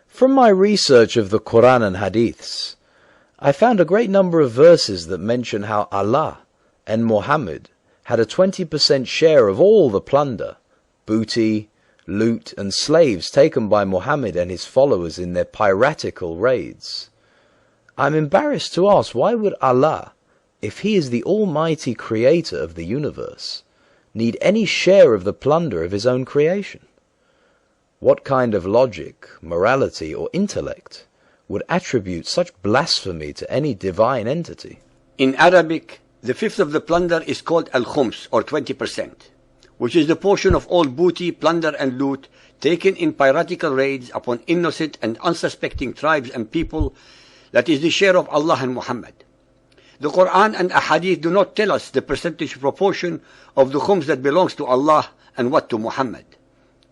From my research of the Quran and Hadiths, I found a great number of verses that mention how Allah and Muhammad had a 20% share of all the plunder, booty, loot and slaves taken by Muhammad and his followers in their piratical raids. I'm embarrassed to ask, why would Allah, if he is the almighty creator of the universe, need any share of the plunder of his own creation? What kind of logic, morality, or intellect would attribute such blasphemy to any divine entity? In Arabic, the fifth of the plunder is called al-khums, or 20%, which is the portion of all booty, plunder, and loot taken in piratical raids upon innocent and unsuspecting tribes and people. That is the share of Allah and Muhammad. The Quran and Ahadith do not tell us the percentage proportion of the khums that belongs to Allah and what to Muhammad.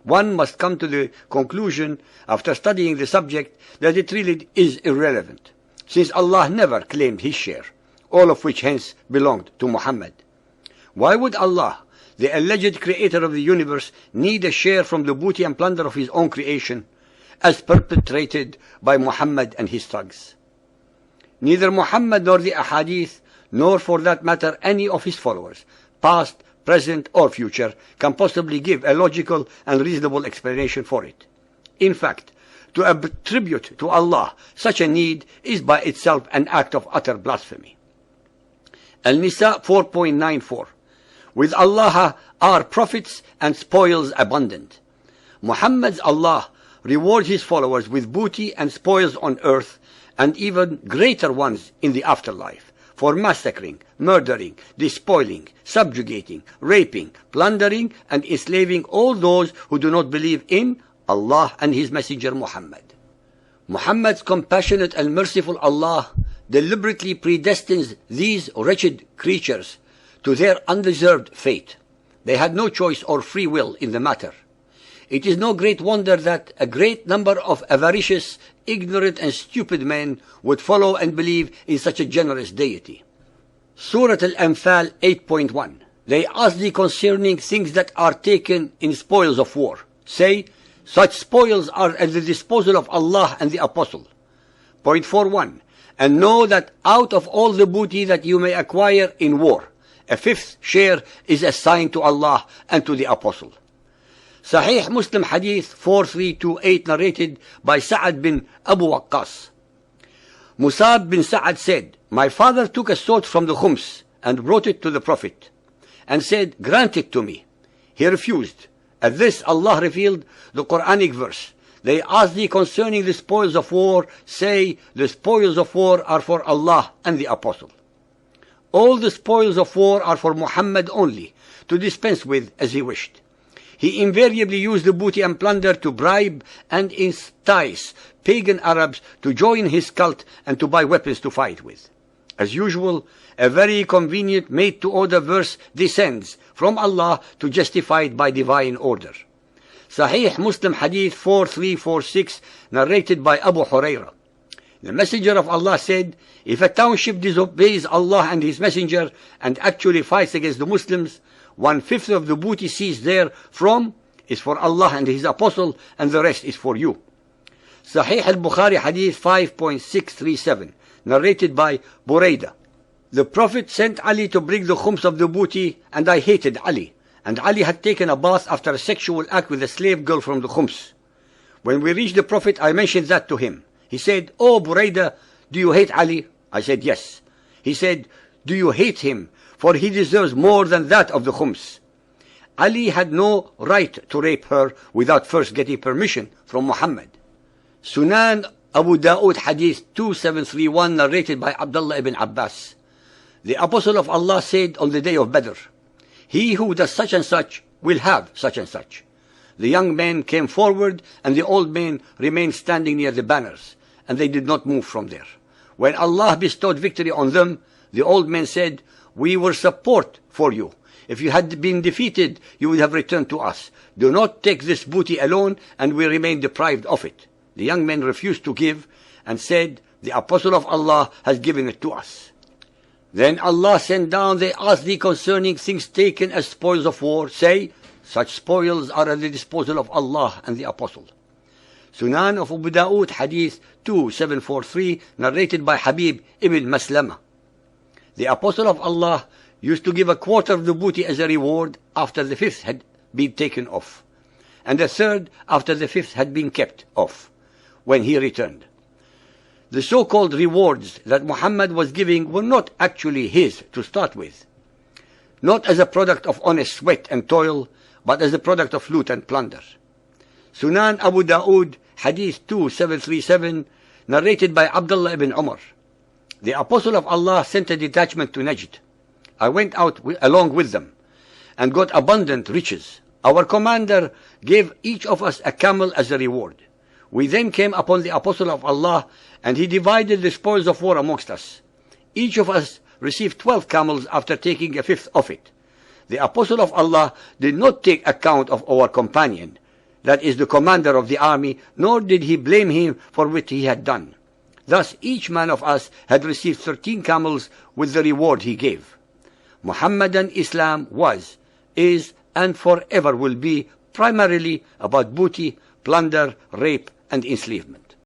One must come to the conclusion, after studying the subject, that it really is irrelevant, since Allah never claimed his share, all of which hence belonged to Muhammad. Why would Allah, the alleged creator of the universe, need a share from the booty and plunder of his own creation, as perpetrated by Muhammad and his thugs? Neither Muhammad nor the Ahadith, nor for that matter any of his followers, past, present or future, can possibly give a logical and reasonable explanation for it. In fact, to attribute to Allah such a need is by itself an act of utter blasphemy. Al-Nisa 4.94. With Allah are profits and spoils abundant. Muhammad's Allah rewards his followers with booty and spoils on earth, and even greater ones in the afterlife, for massacring, murdering, despoiling, subjugating, raping, plundering, and enslaving all those who do not believe in Allah and his messenger Muhammad. Muhammad's compassionate and merciful Allah deliberately predestines these wretched creatures to their undeserved fate. They had no choice or free will in the matter. It is no great wonder that a great number of avaricious, ignorant and stupid men would follow and believe in such a generous deity. Surah Al-Anfal 8.1. They ask thee concerning things that are taken in spoils of war. Say, such spoils are at the disposal of Allah and the Apostle. Point 4.1. And know that out of all the booty that you may acquire in war, a fifth share is assigned to Allah and to the Apostle. Sahih Muslim Hadith 4328, narrated by Sa'ad bin Abu Waqqas. Musab bin Sa'ad said, my father took a sword from the khums and brought it to the Prophet and said, grant it to me. He refused. At this Allah revealed the Quranic verse. They ask thee concerning the spoils of war. Say, the spoils of war are for Allah and the Apostle. All the spoils of war are for Muhammad only, to dispense with as he wished. He invariably used the booty and plunder to bribe and entice pagan Arabs to join his cult and to buy weapons to fight with. As usual, a very convenient made-to-order verse descends from Allah to justify it by divine order. Sahih Muslim Hadith 4346, narrated by Abu Hurairah. The Messenger of Allah said, if a township disobeys Allah and his Messenger and actually fights against the Muslims, 1/5 of the booty seized therefrom is for Allah and his Apostle, and the rest is for you. Sahih al-Bukhari Hadith 5.637, narrated by Buraidah. The Prophet sent Ali to bring the khums of the booty, and I hated Ali. And Ali had taken a bath after a sexual act with a slave girl from the khums. When we reached the Prophet, I mentioned that to him. He said, oh Buraidah, do you hate Ali? I said, yes. He said, do you hate him? For he deserves more than that of the khums. Ali had no right to rape her without first getting permission from Muhammad. Sunan Abu Dawood Hadith 2731, narrated by Abdullah ibn Abbas. The Apostle of Allah said on the day of Badr, he who does such and such will have such and such. The young men came forward, and the old men remained standing near the banners, and they did not move from there. When Allah bestowed victory on them, the old men said, we were support for you. If you had been defeated, you would have returned to us. Do not take this booty alone, and we remain deprived of it. The young men refused to give, and said, the Apostle of Allah has given it to us. Then Allah sent down, they ask thee concerning things taken as spoils of war. Say, such spoils are at the disposal of Allah and the Apostle. Sunan of Abu Dawood, Hadith 2743, narrated by Habib ibn Maslama. The Apostle of Allah used to give a quarter of the booty as a reward after the fifth had been taken off, and a third after the fifth had been kept off, when he returned. The so-called rewards that Muhammad was giving were not actually his to start with, not as a product of honest sweat and toil, but as a product of loot and plunder. Sunan Abu Dawood, Hadith 2737, narrated by Abdullah ibn Umar. The Apostle of Allah sent a detachment to Najd. I went out along with them and got abundant riches. Our commander gave each of us a camel as a reward. We then came upon the Apostle of Allah, and he divided the spoils of war amongst us. Each of us received 12 camels after taking a fifth of it. The Apostle of Allah did not take account of our companion, that is the commander of the army, nor did he blame him for what he had done. Thus each man of us had received 13 camels with the reward he gave. Muhammadan Islam was, is, and forever will be primarily about booty, plunder, rape, and enslavement.